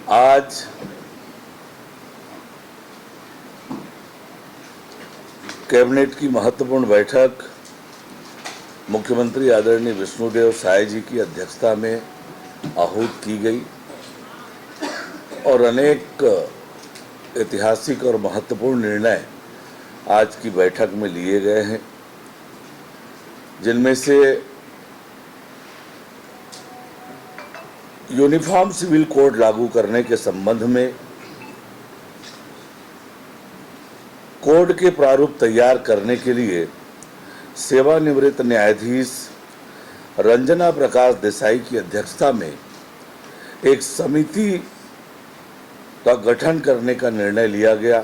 आज कैबिनेट की महत्वपूर्ण बैठक मुख्यमंत्री आदरणीय विष्णुदेव साय जी की अध्यक्षता में आहूत की गई और अनेक ऐतिहासिक और महत्वपूर्ण निर्णय आज की बैठक में लिए गए हैं, जिनमें से यूनिफॉर्म सिविल कोड लागू करने के संबंध में कोड के प्रारूप तैयार करने के लिए सेवानिवृत्त न्यायाधीश रंजना प्रकाश देसाई की अध्यक्षता में एक समिति का गठन करने का निर्णय लिया गया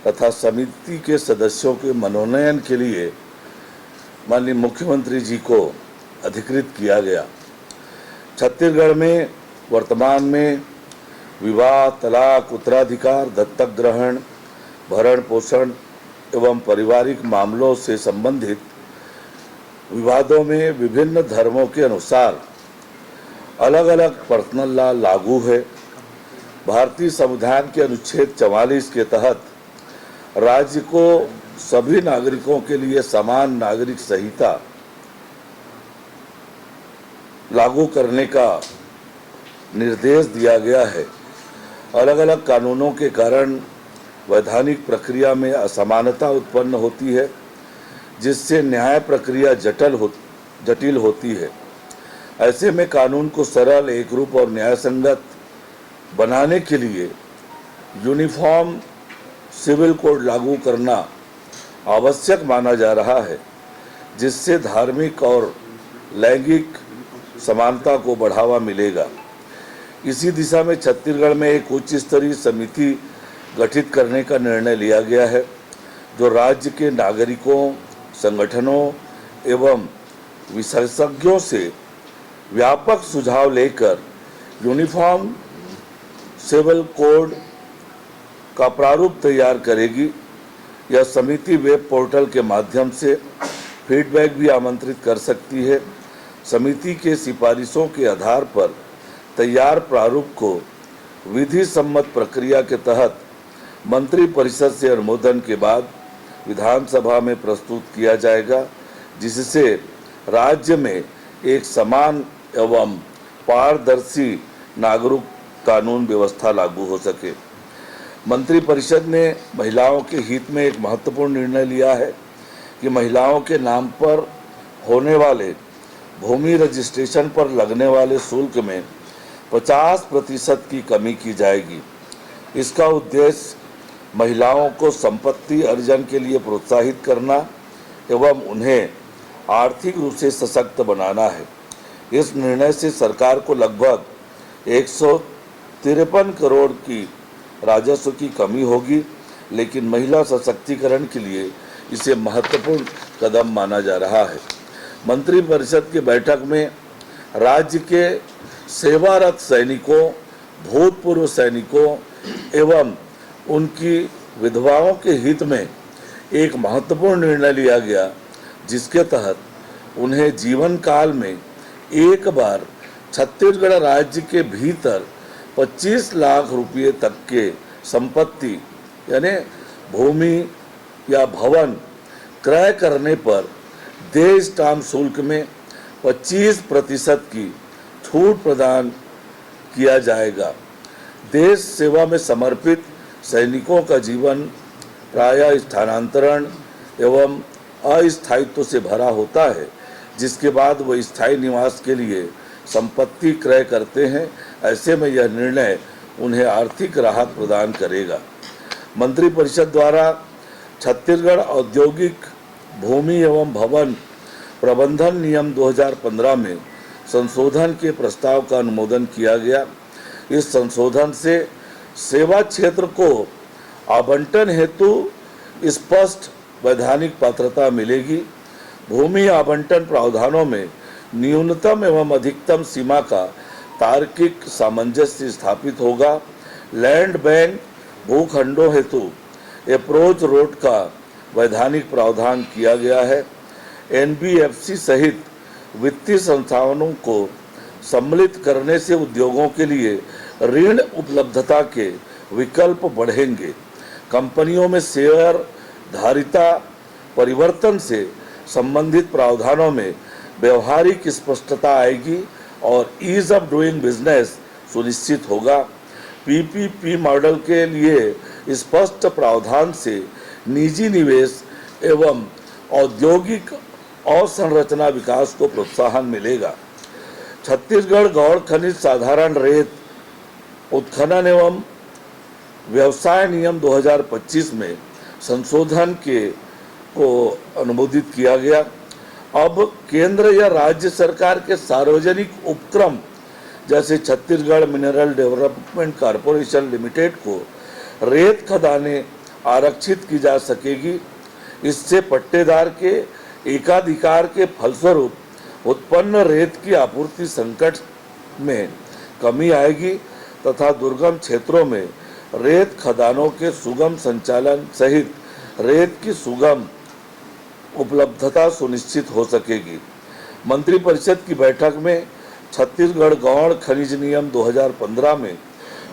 तथा समिति के सदस्यों के मनोनयन के लिए माननीय मुख्यमंत्री जी को अधिकृत किया गया। छत्तीसगढ़ में वर्तमान में विवाह, तलाक, उत्तराधिकार, दत्तक ग्रहण, भरण पोषण एवं पारिवारिक मामलों से संबंधित विवादों में विभिन्न धर्मों के अनुसार अलग अलग पर्सनल लॉ लागू है। भारतीय संविधान के अनुच्छेद 44 के तहत राज्य को सभी नागरिकों के लिए समान नागरिक संहिता लागू करने का निर्देश दिया गया है। अलग अलग कानूनों के कारण वैधानिक प्रक्रिया में असमानता उत्पन्न होती है, जिससे न्याय प्रक्रिया जटिल होती है। ऐसे में कानून को सरल, एकरूप और न्यायसंगत बनाने के लिए यूनिफॉर्म सिविल कोड लागू करना आवश्यक माना जा रहा है, जिससे धार्मिक और लैंगिक समानता को बढ़ावा मिलेगा। इसी दिशा में छत्तीसगढ़ में एक उच्च स्तरीय समिति गठित करने का निर्णय लिया गया है, जो राज्य के नागरिकों, संगठनों एवं विशेषज्ञों से व्यापक सुझाव लेकर यूनिफॉर्म सिविल कोड का प्रारूप तैयार करेगी। यह समिति वेब पोर्टल के माध्यम से फीडबैक भी आमंत्रित कर सकती है। समिति के सिफारिशों के आधार पर तैयार प्रारूप को विधि सम्मत प्रक्रिया के तहत मंत्री परिषद से अनुमोदन के बाद विधानसभा में प्रस्तुत किया जाएगा, जिससे राज्य में एक समान एवं पारदर्शी नागरिक कानून व्यवस्था लागू हो सके। मंत्री परिषद ने महिलाओं के हित में एक महत्वपूर्ण निर्णय लिया है कि महिलाओं के नाम पर होने वाले भूमि रजिस्ट्रेशन पर लगने वाले शुल्क में 50% की कमी की जाएगी। इसका उद्देश्य महिलाओं को संपत्ति अर्जन के लिए प्रोत्साहित करना एवं उन्हें आर्थिक रूप से सशक्त बनाना है। इस निर्णय से सरकार को लगभग 153 करोड़ की राजस्व की कमी होगी, लेकिन महिला सशक्तिकरण के लिए इसे महत्वपूर्ण कदम माना जा रहा है। मंत्रिपरिषद की बैठक में राज्य के सेवारत सैनिकों, भूतपूर्व सैनिकों एवं उनकी विधवाओं के हित में एक महत्वपूर्ण निर्णय लिया गया, जिसके तहत उन्हें जीवन काल में एक बार छत्तीसगढ़ राज्य के भीतर 25 लाख रुपये तक के संपत्ति यानी भूमि या भवन क्रय करने पर देय स्टाम्प शुल्क में 25% की छूट प्रदान किया जाएगा। देश सेवा में समर्पित सैनिकों का जीवन प्रायः स्थानांतरण एवं अस्थायित्व से भरा होता है, जिसके बाद वह स्थायी निवास के लिए संपत्ति क्रय करते हैं। ऐसे में यह निर्णय उन्हें आर्थिक राहत प्रदान करेगा। मंत्रिपरिषद द्वारा छत्तीसगढ़ औद्योगिक भूमि एवं भवन प्रबंधन नियम 2015 में संशोधन के प्रस्ताव का अनुमोदन किया गया। इस संशोधन से सेवा क्षेत्र को आवंटन हेतु स्पष्ट वैधानिक पात्रता मिलेगी। भूमि आवंटन प्रावधानों में न्यूनतम एवं अधिकतम सीमा का तार्किक सामंजस्य स्थापित होगा। लैंड बैंक भूखंडों हेतु अप्रोच रोड का वैधानिक प्रावधान किया गया है। एनबीएफसी सहित वित्तीय संस्थानों को सम्मिलित करने से उद्योगों के लिए ऋण उपलब्धता के विकल्प बढ़ेंगे। कंपनियों में शेयर धारिता परिवर्तन से संबंधित प्रावधानों में व्यवहारिक स्पष्टता आएगी और ईज ऑफ डूइंग बिजनेस सुनिश्चित होगा। पीपीपी मॉडल के लिए स्पष्ट प्रावधान से निजी निवेश एवं औद्योगिक अवसंरचना विकास को प्रोत्साहन मिलेगा। छत्तीसगढ़ गौड़ खनिज साधारण रेत उत्खनन एवं व्यवसाय नियम 2025 में संशोधन को अनुमोदित किया गया। अब केंद्र या राज्य सरकार के सार्वजनिक उपक्रम जैसे Chhattisgarh mineral development corporation limited को रेत खदानें आरक्षित की जा सकेगी। इससे पट्टेदार के एकाधिकार के फलस्वरूप उत्पन्न रेत की आपूर्ति संकट में कमी आएगी तथा दुर्गम क्षेत्रों में रेत खदानों के सुगम संचालन सहित रेत की सुगम उपलब्धता सुनिश्चित हो सकेगी। मंत्रिपरिषद की बैठक में छत्तीसगढ़ गौड़ खनिज नियम 2015 में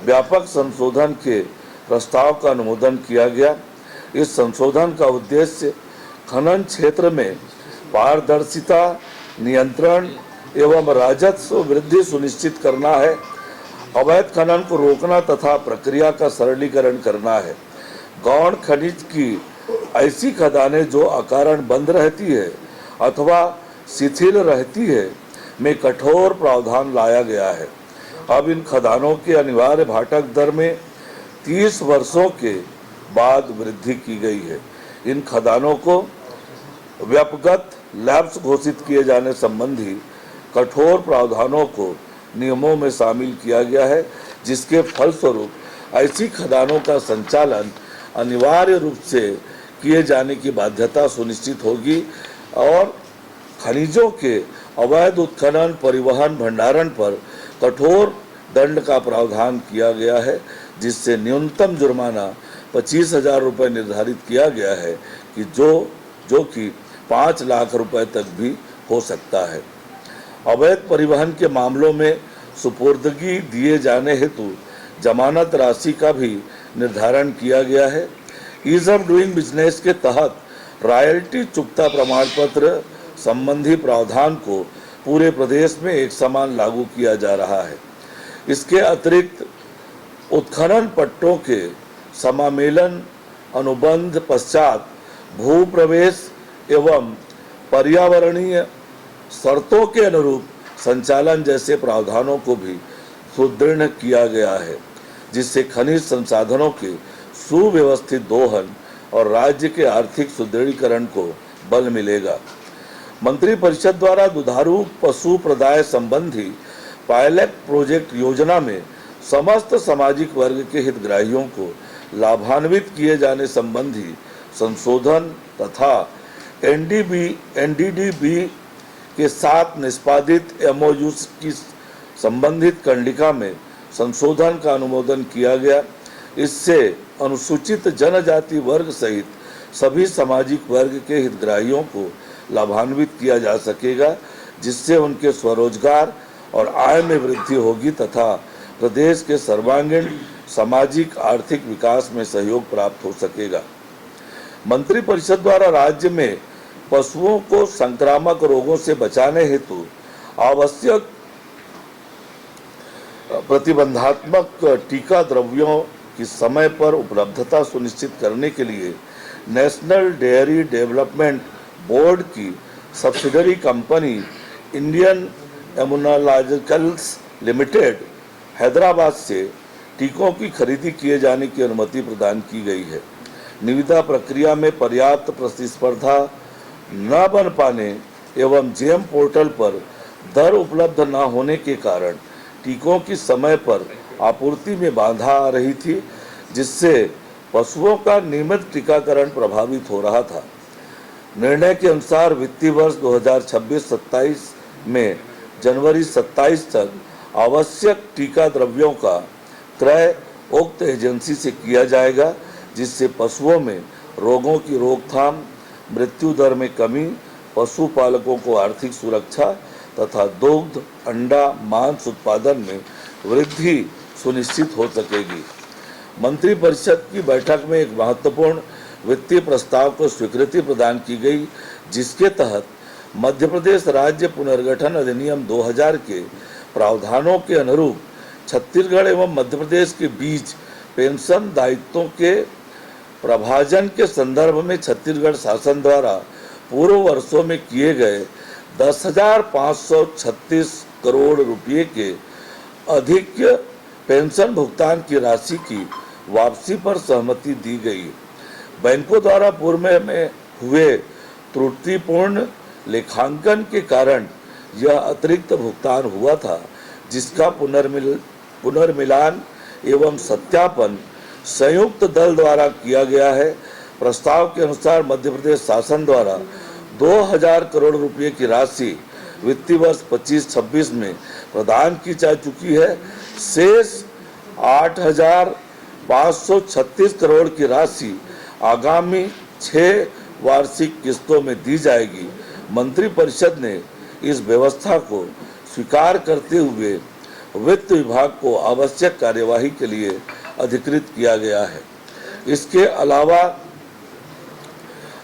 व्यापक संशोधन के प्रस्ताव का अनुमोदन किया गया। इस संशोधन का उद्देश्य खनन क्षेत्र में पारदर्शिता, नियंत्रण एवं राजस्व वृद्धि सुनिश्चित करना है। अवैध खनन को रोकना तथा प्रक्रिया का सरलीकरण करना है। गौड़ खनिज की ऐसी खदानें जो अकारण बंद रहती है अथवा शिथिल रहती है में कठोर प्रावधान लाया गया है। अब इन खदानों के अनिवार्य भाटक दर में 30 वर्षों के बाद वृद्धि की गई है। इन खदानों को व्यापक लैप्स घोषित किए जाने संबंधी कठोर प्रावधानों को नियमों में शामिल किया गया है, जिसके फलस्वरूप ऐसी खदानों का संचालन अनिवार्य रूप से किए जाने की बाध्यता सुनिश्चित होगी और खनिजों के अवैध उत्खनन, परिवहन, भंडारण पर कठोर दंड का प्रावधान किया गया है, जिससे न्यूनतम जुर्माना 25,000 रुपये निर्धारित किया गया है कि जो कि 5 लाख रुपए तक भी हो सकता है। अवैध परिवहन के मामलों में सुपुर्दगी दिए जाने हेतु जमानत राशि का भी निर्धारण किया गया है। ईज ऑफ डूइंग बिजनेस के तहत रॉयल्टी चुकता प्रमाण पत्र संबंधी प्रावधान को पूरे प्रदेश में एक समान लागू किया जा रहा है। इसके अतिरिक्त उत्खनन पट्टों के समामेलन अनुबंध पश्चात भू प्रवेश एवं पर्यावरणीय शर्तों के अनुरूप संचालन जैसे प्रावधानों को भी सुदृढ़ किया गया है, जिससे खनिज संसाधनों के सुव्यवस्थित दोहन और राज्य के आर्थिक सुदृढ़ीकरण को बल मिलेगा। मंत्रिपरिषद द्वारा दुधारू पशु प्रदाय संबंधी पायलट प्रोजेक्ट योजना में समस्त सामाजिक वर्ग के हितग्राहियों को लाभान्वित किए जाने संबंधी संशोधन तथा एनडीडीबी के साथ निष्पादित एमओयू की संबंधित कंडिका में संशोधन का अनुमोदन किया गया। इससे अनुसूचित जनजाति वर्ग सहित सभी सामाजिक वर्ग के हितग्राहियों को लाभान्वित किया जा सकेगा, जिससे उनके स्वरोजगार और आय में वृद्धि होगी तथा प्रदेश के सर्वांगीण सामाजिक आर्थिक विकास में सहयोग प्राप्त हो सकेगा। मंत्रिपरिषद द्वारा राज्य में पशुओं को संक्रामक रोगों से बचाने हेतु आवश्यक प्रतिबंधात्मक टीका द्रव्यों की समय पर उपलब्धता सुनिश्चित करने के लिए नेशनल डेयरी डेवलपमेंट बोर्ड की subsidiary company Indian Immunologicals limited Hyderabad से टीकों की खरीदी किए जाने की अनुमति प्रदान की गई है। निविदा प्रक्रिया में पर्याप्त प्रतिस्पर्धा न बन पाने एवं जेम पोर्टल पर दर उपलब्ध न होने के कारण टीकों की समय पर आपूर्ति में बाधा आ रही थी, जिससे पशुओं का नियमित टीकाकरण प्रभावित हो रहा था। निर्णय के अनुसार वित्तीय वर्ष 2026-27 में जनवरी 27 तक आवश्यक टीका द्रव्यों का क्रय उक्त एजेंसी से किया जाएगा, जिससे पशुओं में रोगों की रोकथाम, मृत्यु दर में कमी, पशुपालकों को आर्थिक सुरक्षा तथा दुग्ध, अंडा, मांस उत्पादन में वृद्धि सुनिश्चित हो सकेगी। मंत्रिपरिषद की बैठक में एक महत्वपूर्ण वित्तीय प्रस्ताव को स्वीकृति प्रदान की गई, जिसके तहत मध्य प्रदेश राज्य पुनर्गठन अधिनियम 2000 के प्रावधानों के अनुरूप छत्तीसगढ़ एवं मध्य प्रदेश के बीच पेंशन दायित्वों के प्रभाजन के संदर्भ में छत्तीसगढ़ शासन द्वारा पूर्व वर्षों में किए गए 10,536 करोड़ रुपये के अधिक पेंशन भुगतान की राशि की वापसी पर सहमति दी गई। बैंकों द्वारा पूर्व में हुए त्रुटिपूर्ण लेखांकन के कारण यह अतिरिक्त भुगतान हुआ था, जिसका पुनर्मिलान एवं सत्यापन संयुक्त दल द्वारा किया गया है। प्रस्ताव के अनुसार मध्य प्रदेश शासन द्वारा 2,000 करोड़ रुपए की राशि वित्तीय वर्ष 25-26 में प्रदान की जा चुकी है। शेष 8,536 करोड़ की राशि आगामी 6 वार्षिक किस्तों में दी जाएगी। मंत्रिपरिषद ने इस व्यवस्था को स्वीकार करते हुए वित्त विभाग को आवश्यक कार्यवाही के लिए अधिकृत किया गया है। इसके अलावा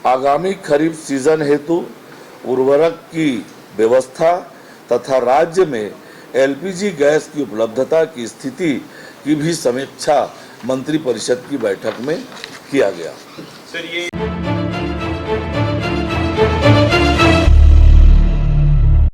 आगामी खरीफ सीजन हेतु उर्वरक की व्यवस्था तथा राज्य में एलपीजी गैस की उपलब्धता की स्थिति की भी समीक्षा मंत्रिपरिषद की बैठक में किया गया।